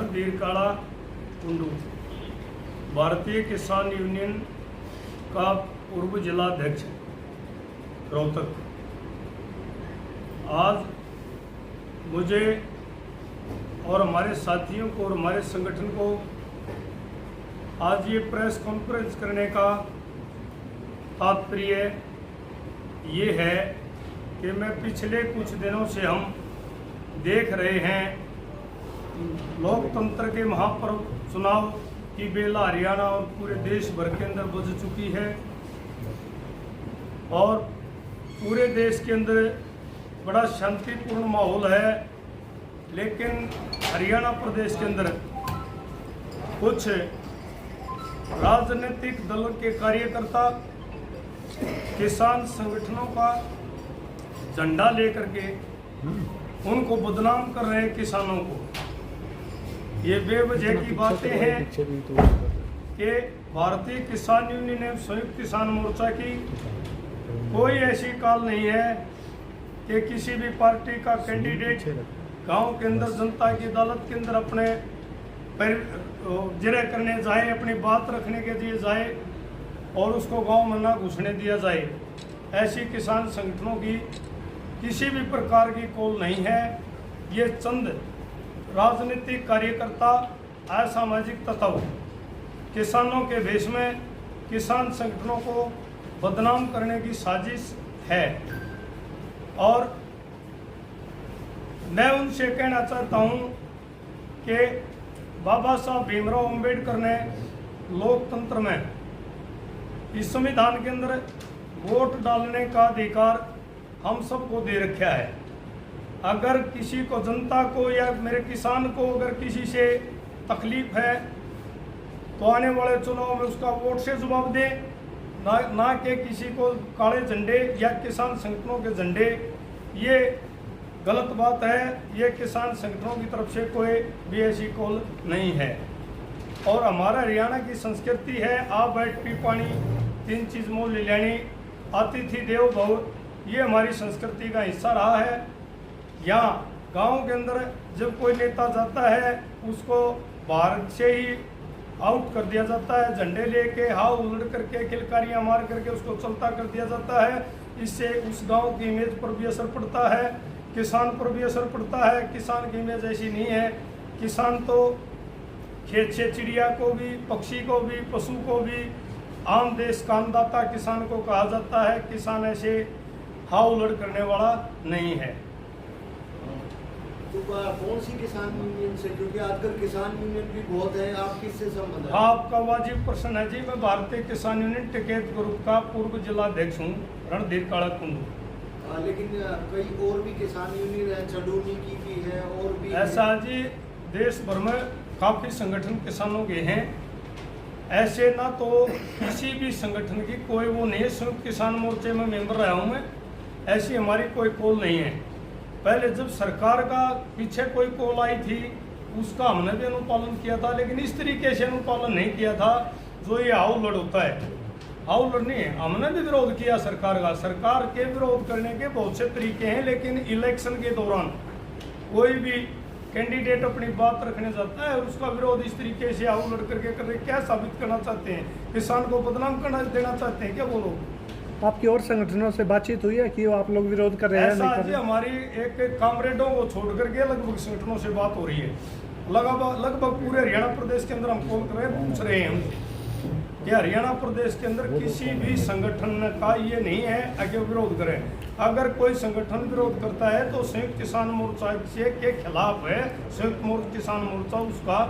रणधीर काला कुंडू, भारतीय किसान यूनियन का पूर्व जिलाध्यक्ष रोहतक। आज मुझे और हमारे साथियों को और हमारे संगठन को आज ये प्रेस कॉन्फ्रेंस करने का तात्पर्य ये है कि मैं पिछले कुछ दिनों से हम देख रहे हैं लोकतंत्र के महापर्व चुनाव की बेला हरियाणा और पूरे देश भर के अंदर बज चुकी है और पूरे देश के अंदर बड़ा शांतिपूर्ण माहौल है, लेकिन हरियाणा प्रदेश के अंदर कुछ राजनीतिक दलों के कार्यकर्ता किसान संगठनों का झंडा लेकर के उनको बदनाम कर रहे हैं। किसानों को ये बेवजह की बातें हैं कि भारतीय किसान यूनियन एवं संयुक्त किसान मोर्चा की कोई ऐसी कॉल नहीं है कि किसी भी पार्टी का कैंडिडेट गांव के अंदर जनता की अदालत के अंदर अपने जिरह करने जाए, अपनी बात रखने के लिए जाए और उसको गांव में ना घुसने दिया जाए। ऐसी किसान संगठनों की किसी भी प्रकार की कॉल नहीं है। ये चंद राजनीतिक कार्यकर्ता असामाजिक तत्व किसानों के भेष में किसान संगठनों को बदनाम करने की साजिश है और मैं उनसे कहना चाहता हूं कि बाबा साहब भीमराव अंबेडकर ने लोकतंत्र में इस संविधान के अंदर वोट डालने का अधिकार हम सबको दे रखा है। अगर किसी को, जनता को या मेरे किसान को अगर किसी से तकलीफ है तो आने वाले चुनाव में उसका वोट से जवाब दे, ना कि किसी को काले झंडे या किसान संगठनों के झंडे। ये गलत बात है। ये किसान संगठनों की तरफ से कोई भी ऐसी कॉल नहीं है और हमारा हरियाणा की संस्कृति है आ बैठ पी पानी तीन चीज मोल ले लेनी, अतिथि देवो भव। ये हमारी संस्कृति का हिस्सा रहा है। यहाँ गांव के अंदर जब कोई नेता जाता है उसको बाहर से ही आउट कर दिया जाता है, झंडे लेके हाव उलट करके किलकारियां मार करके उसको चलता कर दिया जाता है। इससे उस गांव की इमेज पर भी असर पड़ता है, किसान पर भी असर पड़ता है। किसान की इमेज ऐसी नहीं है। किसान तो खेत से चिड़िया को भी, पक्षी को भी, पशु को भी आम देश का अन्नदाता किसान को कहा जाता है। किसान ऐसे हाव उलट करने वाला नहीं है। तो कौन सी किसान यूनियन से, क्योंकि आजकल किसान यूनियन भी बहुत है, आप किससे संबंध है? आपका वाजिब प्रश्न है जी। मैं भारतीय किसान यूनियन टिकैत ग्रुप का पूर्व जिलाध्यक्ष हूँ, रणधीर काला कुंडू। लेकिन कई और भी किसान यूनियन है, चंडोनी की भी है और भी ऐसा जी देश भर में काफी संगठन किसानों के हैं। ऐसे ना तो किसी भी संगठन की कोई वो नहीं है। संयुक्त किसान मोर्चे में मेंबर रहा हूँ मैं, ऐसी हमारी कोई कॉल नहीं है। पहले जब सरकार का पीछे कोई कॉल आई थी उसका हमने भी अनुपालन किया था, लेकिन इस तरीके से अनुपालन नहीं किया था जो ये हाउलड़ होता है। हाउलड़ नहीं है, हमने भी विरोध किया सरकार का। सरकार के विरोध करने के बहुत से तरीके हैं, लेकिन इलेक्शन के दौरान कोई भी कैंडिडेट अपनी बात रखने जाता है और उसका विरोध इस तरीके से हाउलड़ करके कर रहे। क्या साबित करना चाहते हैं? किसान को बदनाम करना देना चाहते हैं क्या वो लोग? आपकी और संगठनों से बातचीत हुई है कि आप लोग विरोध कर रहे हैं? ऐसा जी हमारी एक कामरेडों को छोड़ करके लगभग संगठनों से बात हो रही है। लगभग पूरे हरियाणा प्रदेश के अंदर हम कॉल कर रहे हैं, पूछ रहे हैं हम कि हरियाणा प्रदेश के अंदर किसी भी संगठन का ये नहीं है कि विरोध करें। अगर कोई संगठन विरोध करता है तो संयुक्त किसान मोर्चा के खिलाफ है। संयुक्त किसान मोर्चा उसका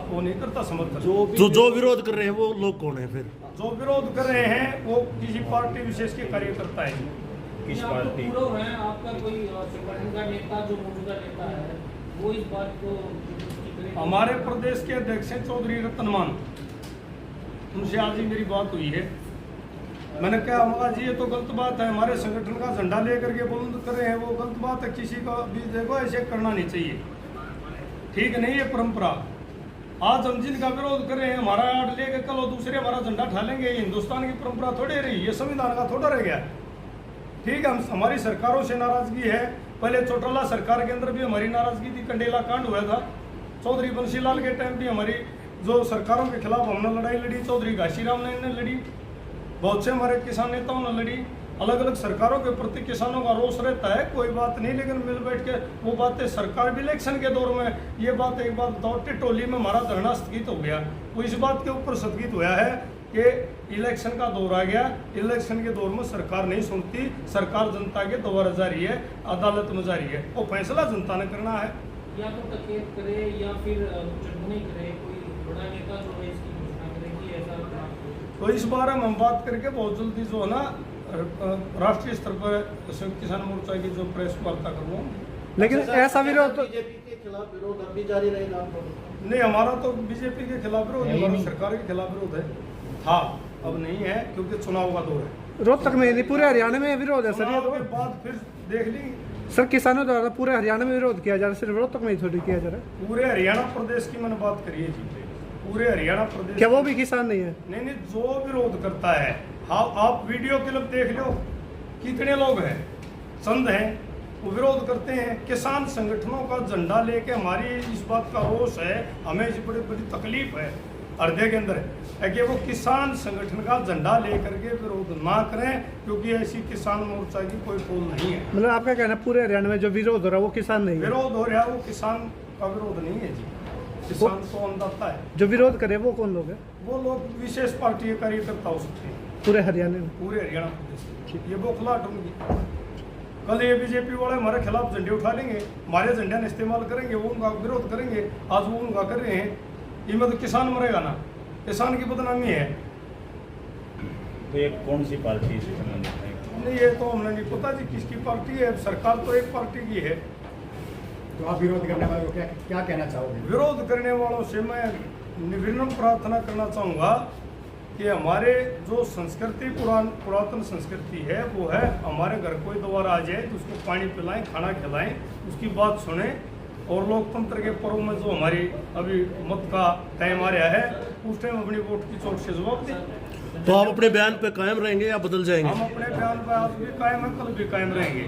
वो नहीं करता समर्थन। जो विरोध कर रहे हैं वो लोग कौन है फिर? जो विरोध कर रहे हैं वो किसी पार्टी विशेष के कार्यकर्ता है। किस पार्टी है? आपका कोई संगठन का नेता जो मौजूदा नेता है वो इस बात को? हमारे प्रदेश के अध्यक्ष हैं चौधरी रतनमान, उनसे आज ही मेरी बात हुई है। मैंने कहा अम्मा जी ये तो गलत बात है, हमारे संगठन का झंडा लेकर के बुलंद कर रहे हैं, वो गलत बात है। किसी का भी देखो ऐसे करना नहीं चाहिए, ठीक नहीं है परंपरा। आज हम जिनका विरोध कर रहे हैं, हमारा आर्ट लेकर कल दूसरे हमारा झंडा ढालेंगे, ये हिंदुस्तान की परंपरा थोड़ी रही, ये संविधान का थोड़ा रह गया। ठीक है, हमारी सरकारों से नाराजगी है। पहले चौटाला सरकार के अंदर भी हमारी नाराजगी थी, कंडेला कांड हुआ था, चौधरी बंसीलाल के टाइम भी हमारी जो सरकारों के खिलाफ हमने लड़ाई लड़ी, चौधरी घासीराम ने लड़ी, बहुत से हमारे किसान नेताओं ने लड़ी। अलग अलग सरकारों के प्रति किसानों का रोष रहता है, कोई बात नहीं, लेकिन मिल बैठ के वो बातें, सरकार भी इलेक्शन के दौर में ये बात एक बात दौड़ती टोली में हमारा धरना स्थगित हो गया। वो इस बात के ऊपर स्थगित हुआ है कि इलेक्शन का दौर आ गया, इलेक्शन के दौर में सरकार नहीं सुनती, सरकार जनता के द्वारा जारी है, अदालत में जारी है, वो फैसला जनता ने करना है। या तो तकेत करे या फिर चटनी करे, कोई बड़ा नेता जो है इसकी घोषणा करे कि ऐसा। तो इस बारे में हम बात करके बहुत जल्दी जो है ना राष्ट्रीय स्तर पर संयुक्त किसान मोर्चा की जो प्रेस वार्ता करूँगा। लेकिन ऐसा विरोध तो बीजेपी के खिलाफ विरोध अब भी जारी रहेगा आप लोगों का? नहीं, हमारा तो बीजेपी के खिलाफ विरोध है, हमारा सरकार के खिलाफ विरोध है, था, अब नहीं है क्योंकि चुनाव का दौर है। रोहतक में नहीं, पूरे हरियाणा में विरोध है सर ये चुनाव के तो। बाद फिर देख लेंगे। सर किसानों द्वारा पूरे हरियाणा में विरोध किया जा रहा है, सिर्फ रोहतक में ही थोड़ी किया जा रहा है। पूरे हरियाणा प्रदेश की मैंने बात करी है जी, पूरे हरियाणा प्रदेश। क्या वो भी किसान नहीं है? नहीं, जो विरोध करता है, हाँ आप वीडियो क्लिप देख लो, कितने लोग हैं, चंद हैं, वो विरोध करते हैं। किसान संगठनों का झंडा लेके हमारी इस बात का रोष है, हमें इस बड़ी बड़ी तकलीफ है हृदय के अंदर है कि वो किसान संगठन का झंडा लेकर के विरोध ना करें, क्योंकि ऐसी किसान मोर्चा की कोई पोल नहीं है। मतलब आपका कहना है पूरे हरियाणा में जो विरोध हो रहा है वो किसान नहीं है? विरोध हो रहा है वो किसान का विरोध नहीं है जी, किसान तो अन्नदाता है। जो विरोध करे वो कौन लोग हैं? वो लोग विशेष पार्टी के कार्यकर्ता हो सकते हैं पूरे हरियाणा में? पूरे हरियाणा प्रदेश में। ये बौखलाहट उनकी, कल ये बीजेपी वाले हमारे खिलाफ झंडे उठा लेंगे, हमारे झंडे का इस्तेमाल करेंगे, वो उनका विरोध करेंगे, आज वो उनका कर रहे हैं, इनमें तो किसान मरेगा ना, किसान की बदनामी है। तो ये कौन सी पार्टी से संबंधित है? नहीं, ये तो हमने नहीं पता जी किसकी पार्टी है, सरकार तो एक पार्टी की है। तो आप विरोध करने वालों को क्या क्या कहना चाहोगे? विरोध करने वालों से मैं विनम्र प्रार्थना करना चाहूँगा कि हमारे जो संस्कृति पुरातन संस्कृति है वो है, हमारे घर कोई दोबारा आ जाए तो उसको पानी पिलाएं, खाना खिलाएं, उसकी बात सुने, और लोकतंत्र के पर्व में जो हमारी अभी मत का टाइम आ रहा है उस टाइम अपनी वोट की चोट से जवाब दें। तो आप अपने बयान पे कायम रहेंगे या बदल जाएंगे? हम अपने बयान पर आज भी कायम है, कल भी कायम रहेंगे।